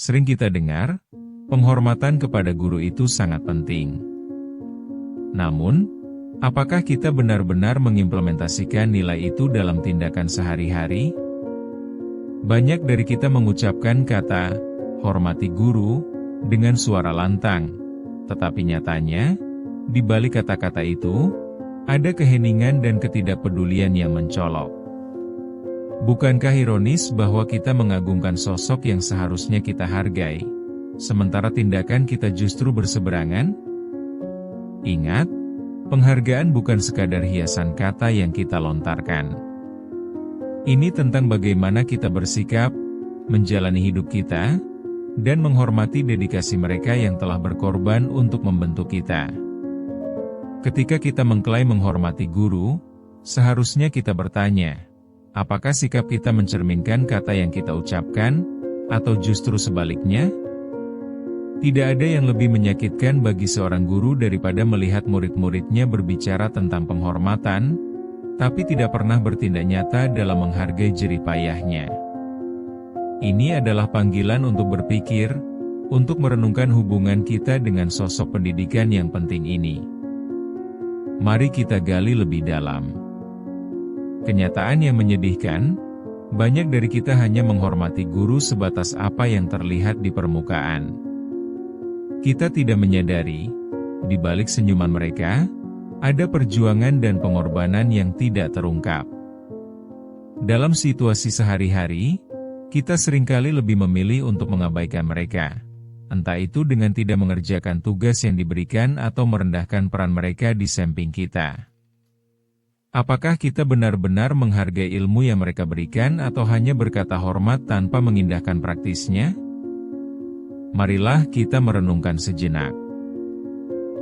Sering kita dengar, penghormatan kepada guru itu sangat penting. Namun, apakah kita benar-benar mengimplementasikan nilai itu dalam tindakan sehari-hari? Banyak dari kita mengucapkan kata, hormati guru, dengan suara lantang. Tetapi nyatanya, di balik kata-kata itu, ada keheningan dan ketidakpedulian yang mencolok. Bukankah ironis bahwa kita mengagungkan sosok yang seharusnya kita hargai, sementara tindakan kita justru berseberangan? Ingat, penghargaan bukan sekadar hiasan kata yang kita lontarkan. Ini tentang bagaimana kita bersikap, menjalani hidup kita, dan menghormati dedikasi mereka yang telah berkorban untuk membentuk kita. Ketika kita mengklaim menghormati guru, seharusnya kita bertanya, apakah sikap kita mencerminkan kata yang kita ucapkan, atau justru sebaliknya? Tidak ada yang lebih menyakitkan bagi seorang guru daripada melihat murid-muridnya berbicara tentang penghormatan, tapi tidak pernah bertindak nyata dalam menghargai jerih payahnya. Ini adalah panggilan untuk berpikir, untuk merenungkan hubungan kita dengan sosok pendidikan yang penting ini. Mari kita gali lebih dalam. Kenyataan yang menyedihkan, banyak dari kita hanya menghormati guru sebatas apa yang terlihat di permukaan. Kita tidak menyadari, di balik senyuman mereka, ada perjuangan dan pengorbanan yang tidak terungkap. Dalam situasi sehari-hari, kita seringkali lebih memilih untuk mengabaikan mereka. Entah itu dengan tidak mengerjakan tugas yang diberikan atau merendahkan peran mereka di samping kita. Apakah kita benar-benar menghargai ilmu yang mereka berikan atau hanya berkata hormat tanpa mengindahkan praktisnya? Marilah kita merenungkan sejenak.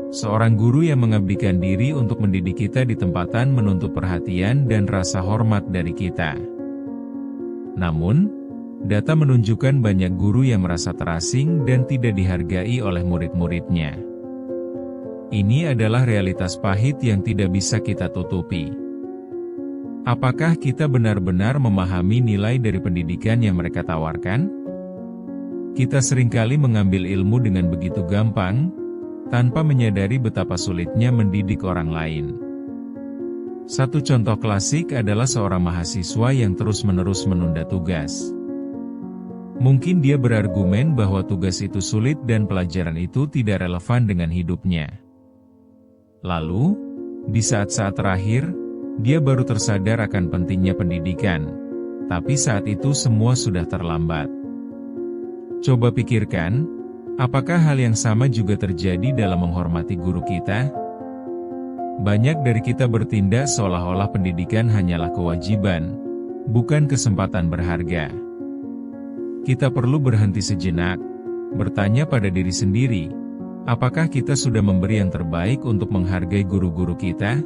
Seorang guru yang mengabdikan diri untuk mendidik kita di tempatan menuntut perhatian dan rasa hormat dari kita. Namun, data menunjukkan banyak guru yang merasa terasing dan tidak dihargai oleh murid-muridnya. Ini adalah realitas pahit yang tidak bisa kita tutupi. Apakah kita benar-benar memahami nilai dari pendidikan yang mereka tawarkan? Kita seringkali mengambil ilmu dengan begitu gampang, tanpa menyadari betapa sulitnya mendidik orang lain. Satu contoh klasik adalah seorang mahasiswa yang terus-menerus menunda tugas. Mungkin dia berargumen bahwa tugas itu sulit dan pelajaran itu tidak relevan dengan hidupnya. Lalu, di saat-saat terakhir, dia baru tersadar akan pentingnya pendidikan, tapi saat itu semua sudah terlambat. Coba pikirkan, apakah hal yang sama juga terjadi dalam menghormati guru kita? Banyak dari kita bertindak seolah-olah pendidikan hanyalah kewajiban, bukan kesempatan berharga. Kita perlu berhenti sejenak, bertanya pada diri sendiri, apakah kita sudah memberi yang terbaik untuk menghargai guru-guru kita?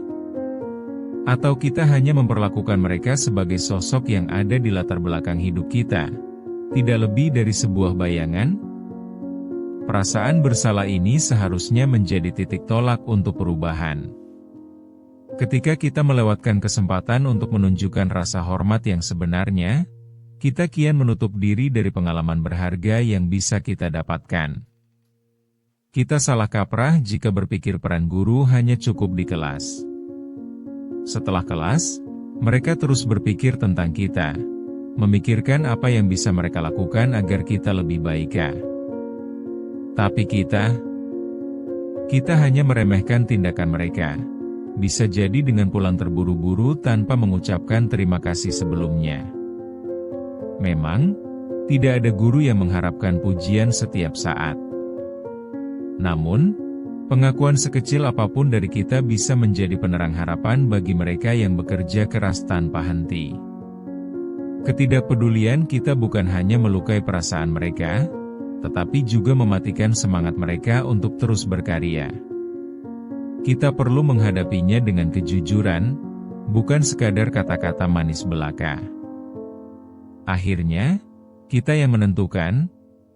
Atau kita hanya memperlakukan mereka sebagai sosok yang ada di latar belakang hidup kita, tidak lebih dari sebuah bayangan? Perasaan bersalah ini seharusnya menjadi titik tolak untuk perubahan. Ketika kita melewatkan kesempatan untuk menunjukkan rasa hormat yang sebenarnya, kita kian menutup diri dari pengalaman berharga yang bisa kita dapatkan. Kita salah kaprah jika berpikir peran guru hanya cukup di kelas. Setelah kelas, mereka terus berpikir tentang kita, memikirkan apa yang bisa mereka lakukan agar kita lebih baik. Tapi kita hanya meremehkan tindakan mereka, bisa jadi dengan pulang terburu-buru tanpa mengucapkan terima kasih sebelumnya. Memang, tidak ada guru yang mengharapkan pujian setiap saat. Namun, pengakuan sekecil apapun dari kita bisa menjadi penerang harapan bagi mereka yang bekerja keras tanpa henti. Ketidakpedulian kita bukan hanya melukai perasaan mereka, tetapi juga mematikan semangat mereka untuk terus berkarya. Kita perlu menghadapinya dengan kejujuran, bukan sekadar kata-kata manis belaka. Akhirnya, kita yang menentukan,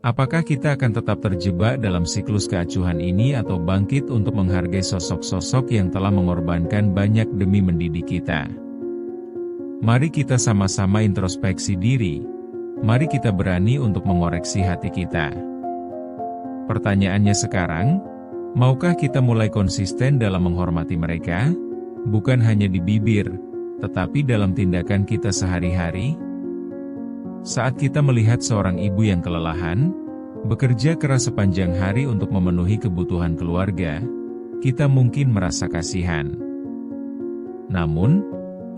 apakah kita akan tetap terjebak dalam siklus keacuhan ini atau bangkit untuk menghargai sosok-sosok yang telah mengorbankan banyak demi mendidik kita. Mari kita sama-sama introspeksi diri. mari kita berani untuk mengoreksi hati kita. Pertanyaannya sekarang, maukah kita mulai konsisten dalam menghormati mereka? Bukan hanya di bibir, tetapi dalam tindakan kita sehari-hari? Saat kita melihat seorang ibu yang kelelahan, bekerja keras sepanjang hari untuk memenuhi kebutuhan keluarga, kita mungkin merasa kasihan. Namun,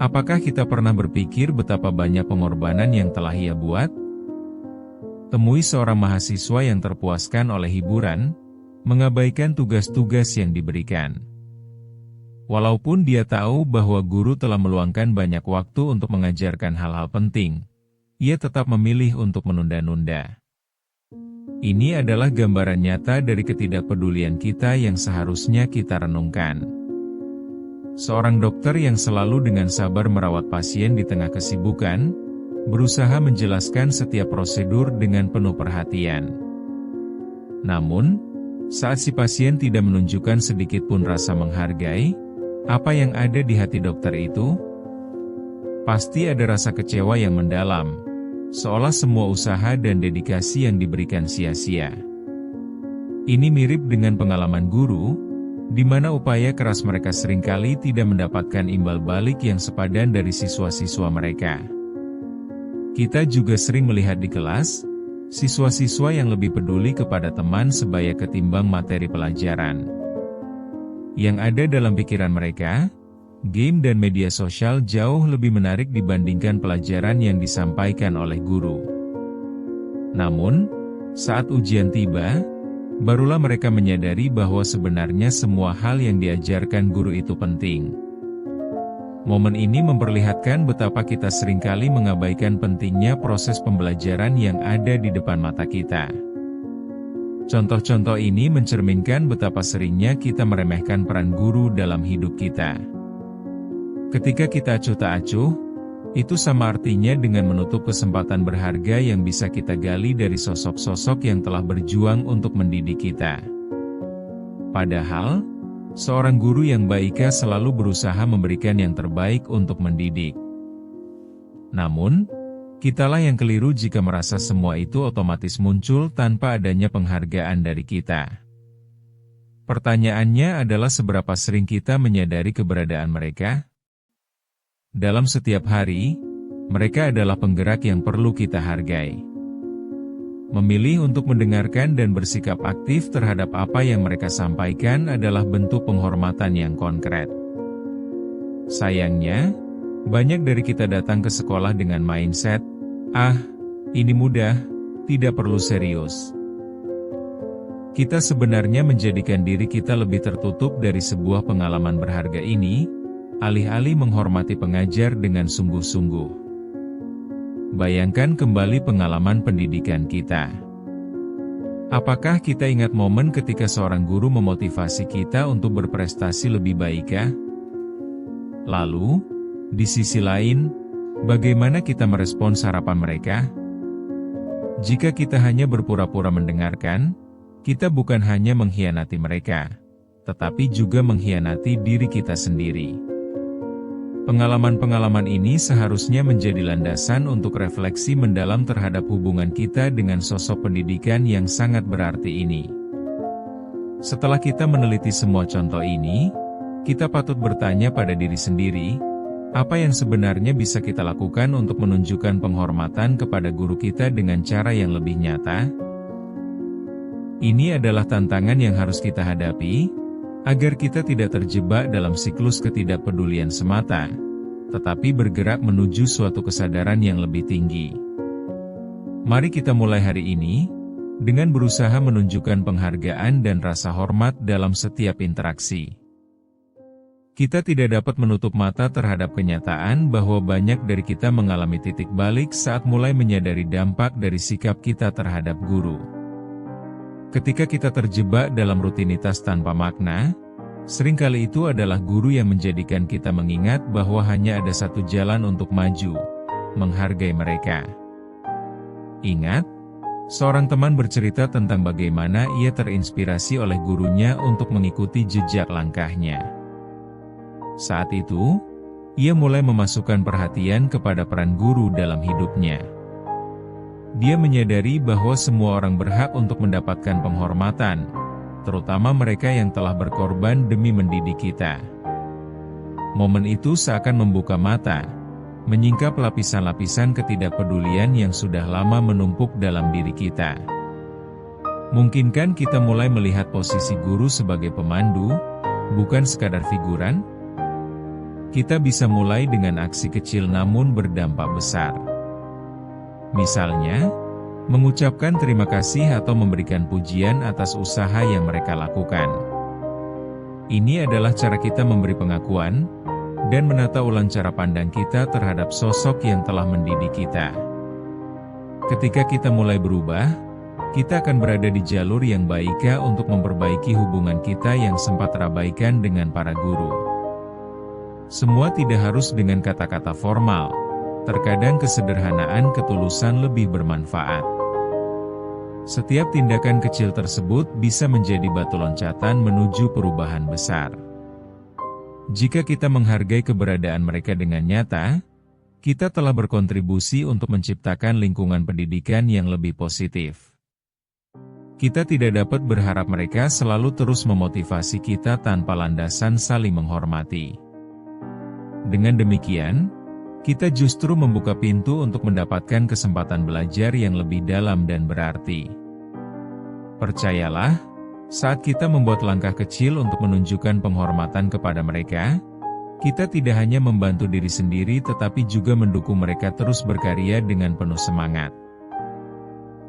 apakah kita pernah berpikir betapa banyak pengorbanan yang telah ia buat? Temui seorang mahasiswa yang terpuaskan oleh hiburan, mengabaikan tugas-tugas yang diberikan. Walaupun dia tahu bahwa guru telah meluangkan banyak waktu untuk mengajarkan hal-hal penting, ia tetap memilih untuk menunda-nunda. Ini adalah gambaran nyata dari ketidakpedulian kita yang seharusnya kita renungkan. Seorang dokter yang selalu dengan sabar merawat pasien di tengah kesibukan, berusaha menjelaskan setiap prosedur dengan penuh perhatian. Namun, saat si pasien tidak menunjukkan sedikit pun rasa menghargai, apa yang ada di hati dokter itu? Pasti ada rasa kecewa yang mendalam, seolah semua usaha dan dedikasi yang diberikan sia-sia. Ini mirip dengan pengalaman guru, di mana upaya keras mereka seringkali tidak mendapatkan imbal balik yang sepadan dari siswa-siswa mereka. Kita juga sering melihat di kelas, siswa-siswa yang lebih peduli kepada teman sebaya ketimbang materi pelajaran. Yang ada dalam pikiran mereka, game dan media sosial jauh lebih menarik dibandingkan pelajaran yang disampaikan oleh guru. Namun, saat ujian tiba, barulah mereka menyadari bahwa sebenarnya semua hal yang diajarkan guru itu penting. Momen ini memperlihatkan betapa kita seringkali mengabaikan pentingnya proses pembelajaran yang ada di depan mata kita. Contoh-contoh ini mencerminkan betapa seringnya kita meremehkan peran guru dalam hidup kita. Ketika kita acuh tak acuh, itu sama artinya dengan menutup kesempatan berharga yang bisa kita gali dari sosok-sosok yang telah berjuang untuk mendidik kita. Padahal, seorang guru yang baik selalu berusaha memberikan yang terbaik untuk mendidik. Namun, kitalah yang keliru jika merasa semua itu otomatis muncul tanpa adanya penghargaan dari kita. Pertanyaannya adalah seberapa sering kita menyadari keberadaan mereka? Dalam setiap hari, mereka adalah penggerak yang perlu kita hargai. Memilih untuk mendengarkan dan bersikap aktif terhadap apa yang mereka sampaikan adalah bentuk penghormatan yang konkret. Sayangnya, banyak dari kita datang ke sekolah dengan mindset, ini mudah, tidak perlu serius. Kita sebenarnya menjadikan diri kita lebih tertutup dari sebuah pengalaman berharga ini, alih-alih menghormati pengajar dengan sungguh-sungguh. Bayangkan kembali pengalaman pendidikan kita. Apakah kita ingat momen ketika seorang guru memotivasi kita untuk berprestasi lebih baik? Lalu, di sisi lain, bagaimana kita merespons harapan mereka? Jika kita hanya berpura-pura mendengarkan, kita bukan hanya mengkhianati mereka, tetapi juga mengkhianati diri kita sendiri. Pengalaman-pengalaman ini seharusnya menjadi landasan untuk refleksi mendalam terhadap hubungan kita dengan sosok pendidikan yang sangat berarti ini. Setelah kita meneliti semua contoh ini, kita patut bertanya pada diri sendiri, apa yang sebenarnya bisa kita lakukan untuk menunjukkan penghormatan kepada guru kita dengan cara yang lebih nyata? Ini adalah tantangan yang harus kita hadapi, agar kita tidak terjebak dalam siklus ketidakpedulian semata, tetapi bergerak menuju suatu kesadaran yang lebih tinggi. Mari kita mulai hari ini, dengan berusaha menunjukkan penghargaan dan rasa hormat dalam setiap interaksi. Kita tidak dapat menutup mata terhadap kenyataan bahwa banyak dari kita mengalami titik balik saat mulai menyadari dampak dari sikap kita terhadap guru. Ketika kita terjebak dalam rutinitas tanpa makna, seringkali itu adalah guru yang menjadikan kita mengingat bahwa hanya ada satu jalan untuk maju, menghargai mereka. Ingat, seorang teman bercerita tentang bagaimana ia terinspirasi oleh gurunya untuk mengikuti jejak langkahnya. Saat itu, ia mulai memasukkan perhatian kepada peran guru dalam hidupnya. Dia menyadari bahwa semua orang berhak untuk mendapatkan penghormatan, terutama mereka yang telah berkorban demi mendidik kita. Momen itu seakan membuka mata, menyingkap lapisan-lapisan ketidakpedulian yang sudah lama menumpuk dalam diri kita. Mungkinkah kita mulai melihat posisi guru sebagai pemandu, bukan sekadar figuran? Kita bisa mulai dengan aksi kecil namun berdampak besar. Misalnya, mengucapkan terima kasih atau memberikan pujian atas usaha yang mereka lakukan. Ini adalah cara kita memberi pengakuan, dan menata ulang cara pandang kita terhadap sosok yang telah mendidik kita. Ketika kita mulai berubah, kita akan berada di jalur yang baik untuk memperbaiki hubungan kita yang sempat terabaikan dengan para guru. Semua tidak harus dengan kata-kata formal. Terkadang kesederhanaan ketulusan lebih bermanfaat. Setiap tindakan kecil tersebut bisa menjadi batu loncatan menuju perubahan besar. Jika kita menghargai keberadaan mereka dengan nyata, kita telah berkontribusi untuk menciptakan lingkungan pendidikan yang lebih positif. Kita tidak dapat berharap mereka selalu terus memotivasi kita tanpa landasan saling menghormati. Dengan demikian, kita justru membuka pintu untuk mendapatkan kesempatan belajar yang lebih dalam dan berarti. Percayalah, saat kita membuat langkah kecil untuk menunjukkan penghormatan kepada mereka, kita tidak hanya membantu diri sendiri tetapi juga mendukung mereka terus berkarya dengan penuh semangat.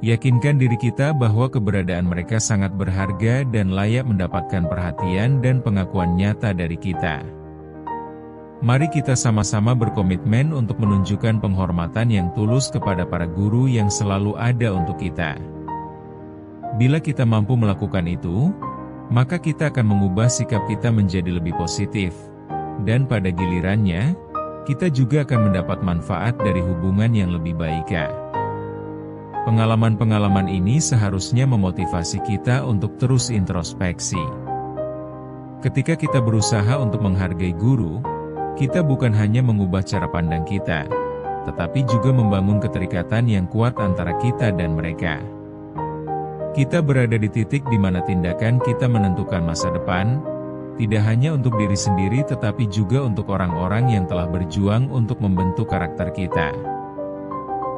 Yakinkan diri kita bahwa keberadaan mereka sangat berharga dan layak mendapatkan perhatian dan pengakuan nyata dari kita. Mari kita sama-sama berkomitmen untuk menunjukkan penghormatan yang tulus kepada para guru yang selalu ada untuk kita. Bila kita mampu melakukan itu, maka kita akan mengubah sikap kita menjadi lebih positif, dan pada gilirannya, kita juga akan mendapat manfaat dari hubungan yang lebih baik. Pengalaman-pengalaman ini seharusnya memotivasi kita untuk terus introspeksi. Ketika kita berusaha untuk menghargai guru, kita bukan hanya mengubah cara pandang kita, tetapi juga membangun keterikatan yang kuat antara kita dan mereka. Kita berada di titik di mana tindakan kita menentukan masa depan, tidak hanya untuk diri sendiri tetapi juga untuk orang-orang yang telah berjuang untuk membentuk karakter kita.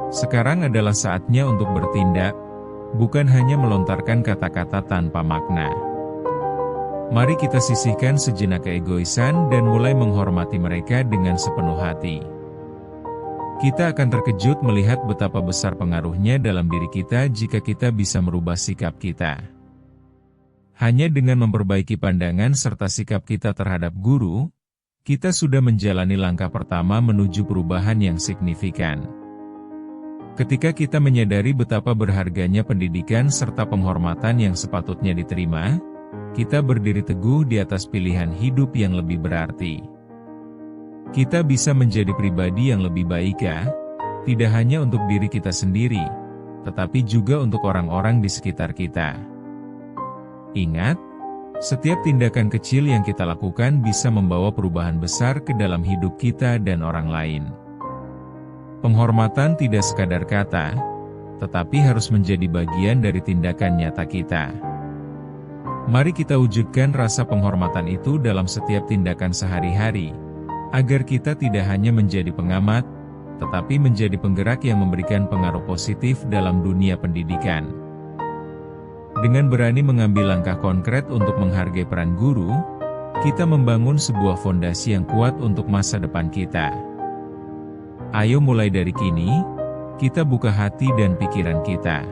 Sekarang adalah saatnya untuk bertindak, bukan hanya melontarkan kata-kata tanpa makna. Mari kita sisihkan sejenak keegoisan dan mulai menghormati mereka dengan sepenuh hati. Kita akan terkejut melihat betapa besar pengaruhnya dalam diri kita jika kita bisa merubah sikap kita. Hanya dengan memperbaiki pandangan serta sikap kita terhadap guru, kita sudah menjalani langkah pertama menuju perubahan yang signifikan. Ketika kita menyadari betapa berharganya pendidikan serta penghormatan yang sepatutnya diterima, kita berdiri teguh di atas pilihan hidup yang lebih berarti. Kita bisa menjadi pribadi yang lebih baik, tidak hanya untuk diri kita sendiri, tetapi juga untuk orang-orang di sekitar kita. Ingat, setiap tindakan kecil yang kita lakukan bisa membawa perubahan besar ke dalam hidup kita dan orang lain. Penghormatan tidak sekadar kata, tetapi harus menjadi bagian dari tindakan nyata kita. Mari kita wujudkan rasa penghormatan itu dalam setiap tindakan sehari-hari, agar kita tidak hanya menjadi pengamat, tetapi menjadi penggerak yang memberikan pengaruh positif dalam dunia pendidikan. Dengan berani mengambil langkah konkret untuk menghargai peran guru, kita membangun sebuah fondasi yang kuat untuk masa depan kita. Ayo mulai dari kini, kita buka hati dan pikiran kita.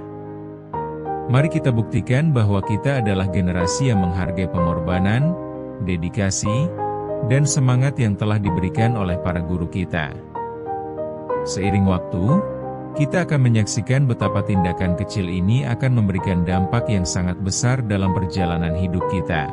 Mari kita buktikan bahwa kita adalah generasi yang menghargai pengorbanan, dedikasi, dan semangat yang telah diberikan oleh para guru kita. Seiring waktu, kita akan menyaksikan betapa tindakan kecil ini akan memberikan dampak yang sangat besar dalam perjalanan hidup kita.